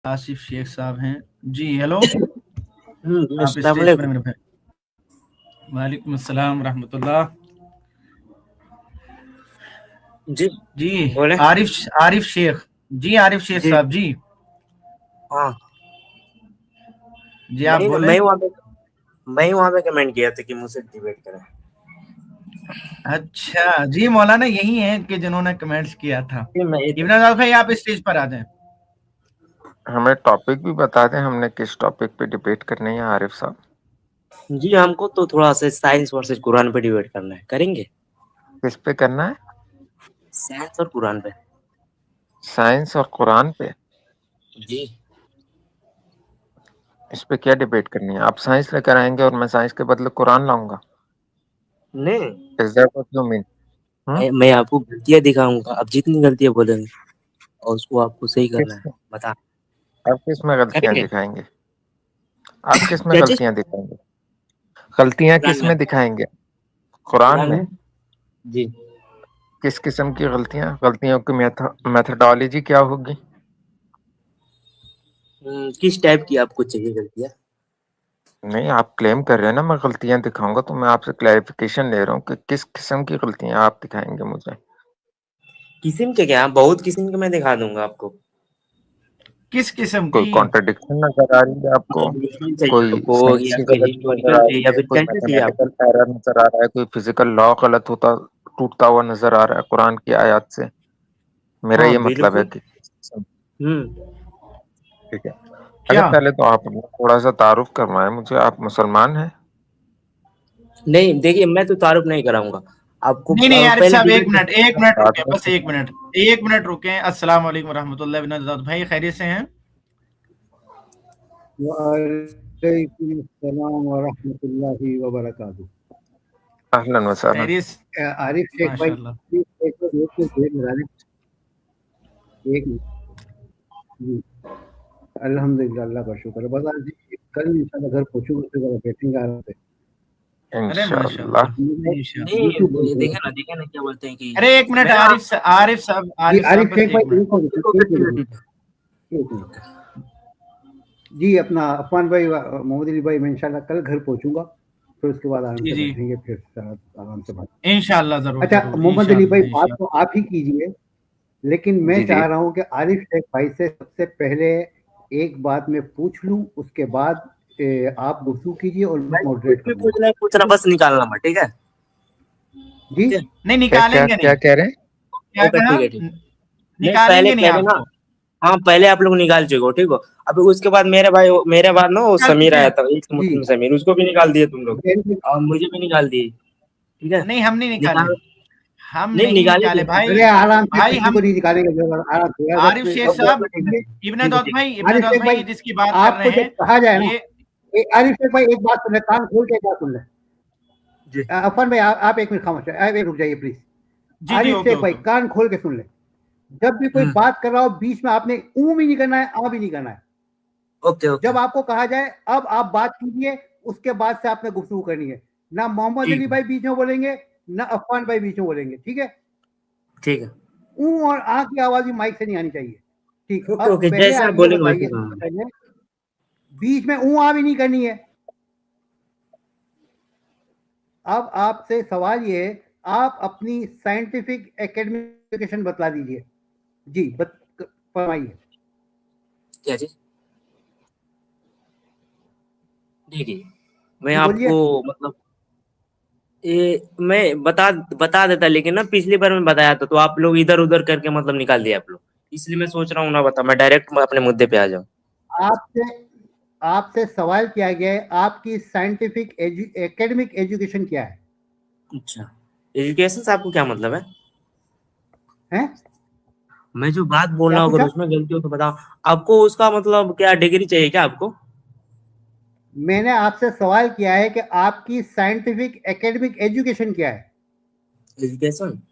आसिफ शेख साहब हैं जी। हेलो, आप अस्सलाम स्टेज पर वालेकुम। मेरे भाई। वालेकुम अस्सलाम रहमतुल्लाह। जी जी, बोले। आरिफ आरिफ शेख जी, आरिफ शेख जी साहब जी। हाँ, जी आप मैं बोले। मैं वहाँ पे कमेंट किया था कि मुझसे डिबेट करें। अच्छा जी, मौलाना यही है कि जिन्होंने कमेंट्स किया था। फिर मैं इब्न आजाद भाई आप स्टेज पर आ जाएं। हमें टॉपिक भी बता दें, हमने किस टॉपिक पे डिबेट करनी है आरिफ साहब। जी हमको तो थोड़ा सा साइंस वर्सेस कुरान पे डिबेट करना है, करेंगे? किस पे करना है? साइंस और कुरान पे। साइंस और कुरान पे। जी इस पे क्या डिबेट करनी है? आप साइंस लेकर आएंगे और मैं साइंस के बदले कुरान लाऊंगा। नहीं, is that what you mean? मैं आपको गलतियां दिखाऊंगा, आप जितनी गलतियां बोलेंगे और उसको आपको सही करना है। किस बता, आप किस में गलतियां करेंगे? दिखाएंगे? आप किस में क्या चीज? गलतियां दिखाएंगे? गलतियां कुरान किस में। में दिखाएंगे? कुरान कुरान में। में। जी। किस किस्म की गलतियां? गलतियों की मेथोडोलॉजी क्या होगी? किस टाइप की आपको चाहिए गलतियां? नहीं, आप क्लेम कर रहे हैं ना मैं गलतियां दिखाऊंगा, तो मैं आपसे क्लैरिफिकेशन ले रहा हूँ कि किस किस्म की गलतियां आप दिखाएंगे मुझे। किस्म के क्या, बहुत किस्म के मैं दिखा दूंगा आपको। किस किस्म कोई की? कॉन्ट्रडिक्शन नजर आ रही है आपको? डेफिनेशन चाहिए कोई आपको, या साइंसी फिर गलती नजर हिस्टोरिकल आ चाहिए, रही या है? फिर कोई कैसे चाहिए आपको? मैथमेटिकल एरर नजर आ रहा है? कोई फिजिकल लॉ गलत होता टूटता हुआ नजर आ रहा है कुरान की आयत से? मेरा हाँ ये मतलब है बिल्कुल। कि हम्म। ठीक है। अच्छा, क्या? पहले तो आप अपना थोड़ा सा तारुफ करवाएं मुझे। आप मुसलमान हैं? नहीं देखिए, मैं तो तारुफ नहीं कराऊंगा आपको। नहीं नहीं, आरिफ पहले साहब एक डिबेट मिनट, एक आप मिनट बाद रुके, में बस एक मिनट, एक मिनट रुके। अस्सलाम वालेकुम रहमतुल्लाह। इब्न आजाद भाई खैरियत से हैं? वालेकुम अस्सलाम वरहमतुल्लाहि वबरकातुहू। अहलन व सहलन। खैरियत। आरिफ शेख भाई, माशाल्लाह। प्लीज एक तो एक मिनट लगाने, एक मिनट। जी, अल्हम्दुलिल्लाह, अल्लाह का शुक्र है। बस आज कल इंशाल्लाह घर पहुंचूंगा, उसके बाद बैठेंगे आराम से। अरे इंशाअल्लाह। माशाल्लाह। नहीं, इंशाल्लाह। यूट्यूब बंद करो। देखे ना क्या बोलते हैं कि अरे एक मिनट, मैं आरिफ साहब, जी आरिफ साहब आरिफ बस शेख एक भाई, मिनट। एक मिनट, ठीक एक है, मिनट, ठीक है। एक मिनट। जी, अपना अफान भाई, मोहम्मद अली भाई, मैं इंशाल्लाह कल घर पहुंचूंगा, फिर उसके बाद आराम जी से जी, बैठेंगे, फिर आराम से बात। इंशाल्लाह जरूर अच्छा जरूर, मोहम्मद अली भाई, इंशाल्लाह बात तो इंशाल्लाह। आप ही कीजिए, लेकिन मैं जी जी। चाह रहा हूं कि आरिफ शेख भाई से सबसे पहले एक बात मैं पूछ लूं, उसके बाद आप गुफ्तगू कीजिए और मैं भाई कुछ मॉडरेट भी करूंगा। पूछना, बस निकालना मत, ठीक है? जी ओके। नहीं क्या क्या निकालेंगे क्या नहीं। कह रहे हैं? क्या ओके, कहा? ठीक है, ठीक। नहीं, निकालेंगे नहीं पहले ना। आपको। हाँ, पहले आप लोग निकाल चुके हो, ठीक हो। अभी उसके बाद मेरे बाद ना वो निकाल समीर चुके आया हैं। था, एक जी, मुस्लिम समीर, उसको भी निकाल दिए तुम लोग। very good। और मुझे भी निकाल दिए। ठीक है। नहीं हम नहीं निकाले, निकाल। हम नहीं, नहीं निकाले निकाले थे। भाई। अरे आराम से, भाई किसी हम, को नहीं निकालेंगे, जरा आराम से, आरिफ शेख साहब, इब्न ठीक है, दाऊद ठीक है। भाई, इब्न आरिफ दाऊद शेख भाई, भाई, ये जिसकी बात कर रहे आपको हैं जब कहा जाए ना, ये। आरिफ शेख भाई, एक बात सुन ले, कान खोल के एक बात सुन ले। जी अफान भाई, आप एक मिनट खामोश आप एक रुक जाइए प्लीज। जी जी, आरिफ ओके शेख भाई, ओके। कान खोल के सुन ले। जब भी कोई बात कर रहा हो, बीच में आपने ऊ भी नहीं करना है, आ भी नहीं करना है। Okay okay. जब आपको कहा जाए अब आप बात कीजिए, उसके बाद से आपने गुफ्तगू करनी है। ना मोहम्मद ठीक अली है, भाई बीच में बोलेंगे, ना अफान भाई बीच में बोलेंगे, ठीक है? ठीक है। ऊ और आ की आवाज भी माइक से नहीं आनी चाहिए। ठीक, ओके अब ओके, पहले जैसे आप आप ये बोलेंगे वैसे बताइए, करूँगा। सबसे पहले बीच में ऊ आ भी नहीं करनी है। अब आपसे सवाल ये है, आप अपनी साइंटिफिक एकेडमिक एजुकेशन बतला दीजिए। जी फरमाइए। क्या चीज? देखिए, मैं जी बोलिए। आपको मतलब ये मैं बता देता, लेकिन ना पिछली बार मैं बताया था तो आप लोग इधर उधर करके मतलब निकाल दिया आप लोग। इसलिए मैं सोच रहा हूँ ना बता, मैं डायरेक्ट अपने मुद्दे पे आ जाऊँ। आपसे आपसे सवाल किया गया है, आपकी साइंटिफिक एकेडमिक एजुकेशन क्या है? अच्छा, एजुकेशन से आपको क्या मतलब है? हैं? मैं जो बात बोल क्या रहा हूँ अगर पूछा? उसमें गलती हो तो बताओ। आपको उसका मतलब क्या डिग्री चाहिए क्या आपको? मैंने आपसे सवाल किया है कि आपकी साइंटिफिक एकेडमिक एजुकेशन क्या है? एजुकेशन।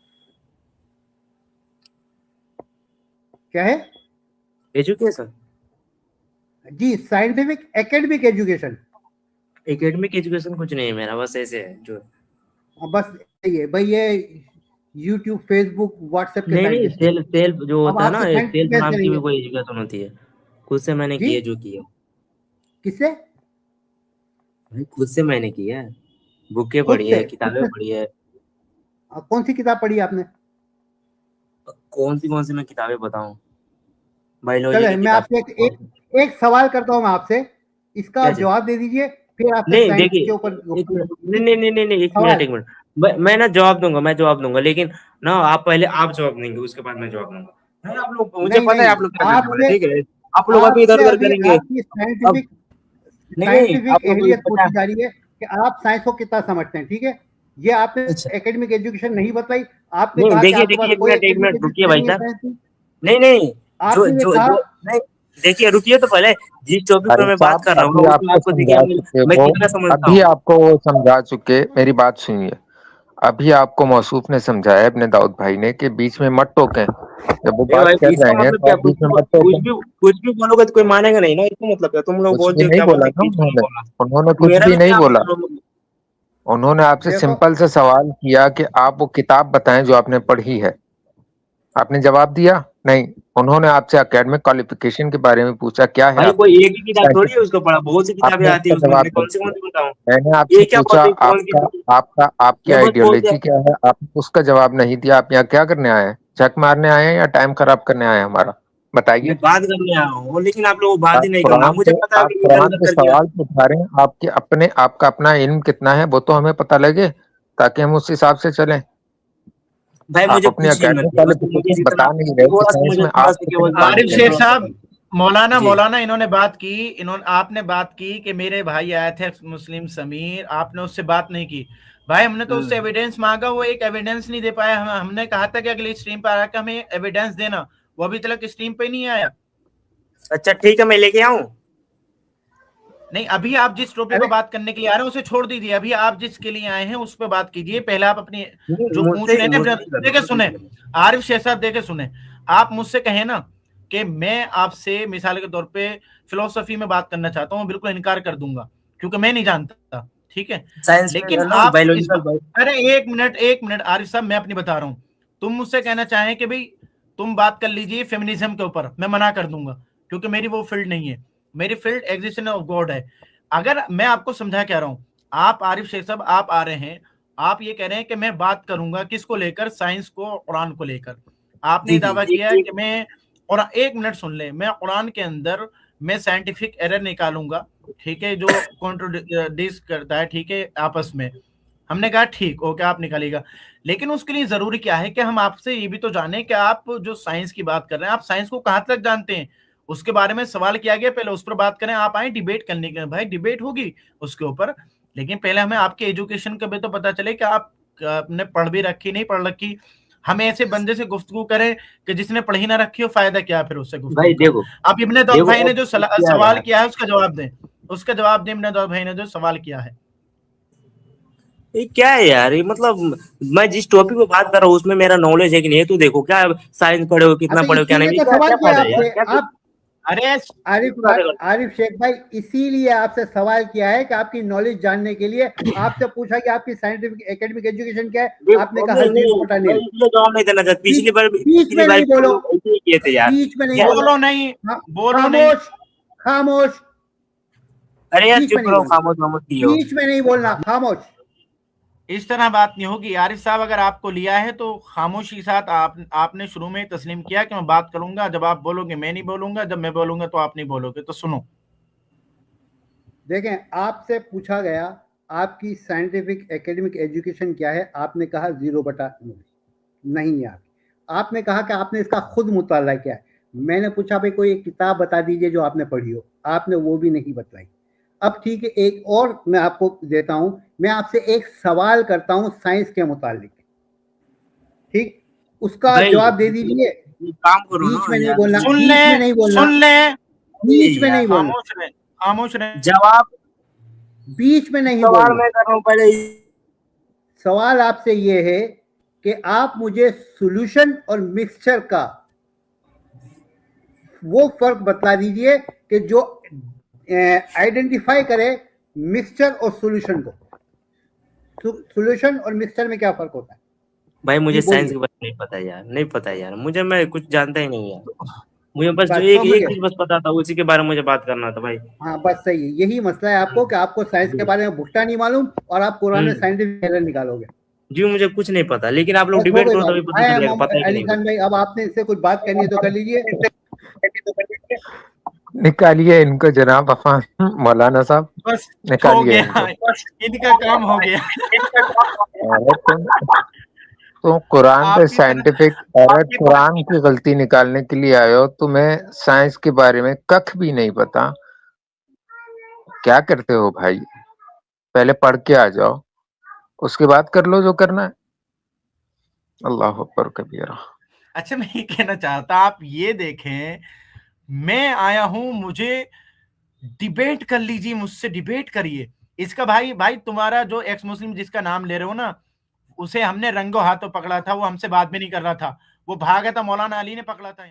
क्या है? एजुकेशन। जी, scientific academic education. Academic education कुछ नहीं है मेरा, बस ऐसे है जो। बस ये भाई, ये यूट्यूब, फेसबुक, व्हाट्सएप के नहीं नहीं, साइंटिस्ट हैं। सेल्फ सेल्फ जो अब होता है ना, आपसे साइंटिस्ट सेल्फ कैसे नाम की भी करेंगे? कोई एजुकेशन होती है। खुद से मैंने जी? किया जो किया किससे? भाई, खुद से मैंने किया। बुकें खुद पढ़ी से? है, किताबें पढ़ी है। कौन सी किताब पढ़ी आपने? कौन सी मैं किताबें बताऊं? बायोलॉजी चलो की मैं किताब। आपसे एक सवाल करता हूँ मैं आपसे, इसका क्या आप चीज? जवाब दे दीजिए, फिर आपसे नहीं साइंस देखिए, के ऊपर एक मिनट, नहीं ठीक? नहीं नहीं नहीं नहीं, एक मिनट सवाल। एक मिनट। मैं ना जवाब दूंगा, लेकिन ना आप पहले आप जवाब देंगे, उसके बाद मैं जवाब दूंगा। नहीं आप लोग, मुझे नहीं पता है नहीं, आप लोग क्या करने वाले, आपसे ठीक है। आप लोग अभी इधर आपसे उधर अभी करेंगे। आपकी अब साइंटिफिक नहीं, आप लोग एहलियत पता पूछी जा रही है कि आप साइंस को कितना समझते हैं, ठीक है? ये आपने अच्छा, एकेडमिक एजुकेशन नहीं बताई। आपने नहीं कहा कि देखिए आपके देखिए, पास कोई एक एकेडमिक मिनट रुकिए एजुकेशन भाई नहीं है साहब। साइंस की। नहीं नहीं, जो आपने ये जो कहा। जो नहीं, देखिए रुकिए तो पहले। जिस टॉपिक पर अरे मैं बात साहब, कर रहा हूँ अभी ना, उसमें आपको आपको देखिए समझा चुके मैं वो, कितना समझता अभी हूँ। आपको वो समझा चुके, मेरी बात सुनिए। अभी आपको मौसूफ ने समझाया अपने दाऊद भाई ने कि बीच में मत टोकें, जब वो ए बात भाई, कर इसका रहे हैं मतलब तो क्या? आप बीच में मत टोकें। कुछ भी बोलोगे तो कोई मानेगा नहीं ना, इसका मतलब क्या? तुम लोग कुछ भी बोलते हो, नहीं क्या बोला बोलते ना हैं, बीच में नहीं उन्होंने। बोलना। उन्होंने कुछ मेरा भी भी नहीं क्या बोला। मतलब? उन्होंने आपसे देखो, सिंपल से सवाल किया कि आप वो किताब बताएं जो आपने पढ़ी है। आपने जवाब दिया नहीं। उन्होंने आपसे एकेडमिक क्वालिफिकेशन के बारे में पूछा, क्या है भाई आपकी कोई एक ही किताब थोड़ी है साइंटिफिक। उसको पढ़ा, बहुत सी किताबें आपने आती है उसका उसमें, जवाब मैं दे कौन दिया। सी बताऊं? मैंने ये आपसे क्या पूछा बोलते हैं, कौन सी? आपका आपका आपकी ये मत बोलते आइडियोलॉजी हैं। क्या है, आप उसका जवाब नहीं दिया। आप यहाँ क्या करने आए हैं? झक मारने आए हैं या टाइम खराब करने आए हैं हमारा? मैं बताइए। बात करने आया हूँ, लेकिन आप लोग बात ही नहीं करना, कुरान मुझे पे पता है आप कि इधर कुरान उधर पे करके। सवाल तो उठा रहे हैं, आपके अपने आपका अपना इल्म कितना है वो तो हमें पता लगे, ताकि हम उस हिसाब से चलें। भाई आप मुझे अपनी कुछ ही मत एकेडमिक किया, बस मुझे क्वालिफिकेशन जितना बता नहीं रहे कि थोड़ा सा, साइंस मुझे में थोड़ा आप सा कितने केवल आरिफ जानकारी शेख कॉन्फिडेंट है। हैं। साहब, मौलाना जी। मौलाना इन्होंने बात की। इन्होंने आपने बात की कि मेरे भाई आए थे मुस्लिम समीर, आपने उससे बात नहीं की। भाई हमने तो उससे एविडेंस मांगा, वो एक एविडेंस नहीं दे पाया। हमने कहा था कि अगली स्ट्रीम पर आकर हमें एविडेंस देना, वो अभी तक स्ट्रीम पे नहीं आया। अच्छा ठीक है, मैं लेके आऊँ। नहीं, अभी आप जिस टॉपिक पर अरे बात करने के लिए आ रहे हैं उसे छोड़ दीजिए। अभी आप जिसके लिए आए हैं उस पर बात कीजिए। पहले आप अपनी जो पूछ रहे हैं ना, मुझसे कर देखे लो, सुने। आरिफ शेख साहब देखे सुने, आप मुझसे कहें ना कि मैं आपसे मिसाल के तौर पे फिलोसफी में बात करना चाहता हूँ, बिल्कुल इनकार कर दूंगा क्योंकि मैं नहीं जानता, ठीक है। साइंस लेकिन में ना, आप बायोलॉजिकल। अरे एक मिनट आरिफ साहब, मैं अपनी बता रहा हूँ। तुम मुझसे कहना चाहें कि भाई तुम बात कर लीजिए फेमिनिज्म के ऊपर, मैं मना कर दूंगा क्योंकि मेरी वो फील्ड नहीं है। मेरी फील्ड एग्जिस्टेंस ऑफ गॉड है। अगर मैं आपको समझा कह रहा हूं, आप आरिफ शेख साहब आप आ रहे हैं, आप ये कह रहे हैं कि मैं बात करूंगा किसको लेकर, साइंस को, कुरान को लेकर। आपने जी जी, दावा एक किया एक कि मैं, और एक मिनट सुन ले, मैं कुरान के अंदर मैं साइंटिफिक एरर निकालूंगा, ठीक है, जो कॉन्ट्रोडिक्ट करता है, ठीक है, आपस में। हमने कहा ठीक ओके, आप निकालिएगा। लेकिन उसके लिए जरूरी क्या है कि हम आपसे ये भी तो जाने कि आप जो साइंस की बात कर रहे हैं, आप साइंस को कहां तक जानते हैं, उसके बारे में सवाल किया गया। पहले उस पर बात करें। आप आए डिबेट करने के, भाई डिबेट होगी उसके ऊपर, लेकिन पहले हमें आपके एजुकेशन का भी तो पता चले कि आपने पढ़ भी रखी नहीं पढ़ रखी। हम ऐसे बंदे से गुफ्तगू करें कि जिसने पढ़ी ना रखी हो, फायदा क्या है फिर उससे गुफ्तगू भाई का। देखो, आप इब्ने दाऊद देखो भाई ने अब जो क्या है सवाल यार, किया है उसका जवाब दें, उसका जवाब दें इब्ने दाऊद भाई ने जो सवाल किया है। ये क्या है यार, ये मतलब मैं जिस टॉपिक पे बात कर रहा हूँ उसमें मेरा नॉलेज है कि नहीं है, तू देखो क्या साइंस पढ़े हो, कितना अबे पढ़े हो, क्या इसीलिए नहीं, ये तो क्या सवाल क्या किया फायदा है यार, आपसे। क्या आप अरे आरिफ बातें करते हो? आरिफ शेख भाई, इसीलिए आपसे सवाल किया है कि आपकी नॉलेज जानने के लिए। आपसे पूछा कि आपकी साइंटिफिक एकेडमिक एजुकेशन क्या है, आपने कहा नहीं नहीं, मैं 0.9। इसलिए जवाब नहीं देना चाहता। बीच बीच पिछली में बार नहीं भी बोलो, लोग ऐसे ही किए थे यार। बीच में नहीं क्या? बोलना। बोलो नहीं, बोलो नहीं। खामोश, खामोश। अरे यार बीच में चुप नहीं रहो, बोलना, खामोश खामोश किए हो। बीच में नहीं बोलना, खामोश। इस तरह बात नहीं होगी आरिफ साहब। अगर आपको लिया है तो खामोशी के साथ आपने शुरू में तस्लीम किया कि मैं बात करूंगा, जब आप बोलोगे मैं नहीं बोलूंगा, जब मैं बोलूंगा तो आप नहीं बोलोगे। तो सुनो, देखें, आपसे पूछा गया आपकी साइंटिफिक एकेडमिक एजुकेशन क्या है, आपने कहा 0/9 नहीं है। आपने कहा कि आपने इसका खुद मुताला किया है। मैंने पूछा भाई कोई एक किताब बता दीजिए जो आपने पढ़ी हो, आपने वो भी नहीं बताई। अब ठीक है, एक और मैं आपको देता हूं। मैं आपसे एक सवाल करता हूं साइंस के मुतालिक, ठीक? उसका भाई जवाब दे दीजिए। ये काम करो बीच ना में नहीं यार, बोलना, सुन ले, बीच में नहीं बोलना, सुन ले। बीच में यार नहीं बोलना, खामोश रहे, खामोश रहे। जवाब, बीच में नहीं सवाल बोलना। मैं कर रहा हूँ पहले। सवाल आपसे ये है कि आप मुझे सॉल्यूशन और मिक्सचर का वो फर्क बतला दीजिए कि जो आइडेंटिफाई करे मिक्सचर और सॉल्यूशन को। सॉल्यूशन और मिक्सचर में क्या फर्क होता है? भाई जी मुझे साइंस बोलिए। के बारे में नहीं पता यार, नहीं पता यार मुझे, मैं कुछ जानता ही नहीं यार। मुझे बस जो बस एक तो मुझे एक चीज बस पता था, उसी के बारे में मुझे बात करना था भाई। हाँ बस सही है, यही मसला है आपको कि आपको साइंस के बारे में भुट्टा नहीं मालूम और आप कुरान में साइंटिफिक एरर निकालोगे। जी मुझे कुछ नहीं पता, लेकिन आप लोग बस हो डिबेट गई करो बात। तभी पता आए चलेगा, हम पता है कि अली नहीं खान भाई, अब आपने इससे कुछ बात करनी है तो कर लीजिए। निकालिए इनको जनाब अफान मौलाना साहब, बस हो निकालिए गया, इनको। इनका काम हो गया। अरे तुम कुरान पे आपकी तरह साइंटिफिक एरर, कुरान की गलती निकालने के लिए आए हो, तुम्हें साइंस के बारे में कख भी नहीं पता। क्या करते हो भाई? पहले पढ़ के आ जाओ, उसके बाद कर लो जो करना है। अल्लाह अकबर कबीरा। अच्छा, मैं ये कहना चाहता, आप ये देखें, मैं आया हूं, मुझे डिबेट कर लीजिए, मुझसे डिबेट करिए। इसका भाई भाई तुम्हारा जो एक्स मुस्लिम जिसका नाम ले रहे हो ना, उसे हमने रंगों हाथों पकड़ा था, वो हमसे बात भी नहीं कर रहा था, वो भागा था, मौलाना अली ने पकड़ा था।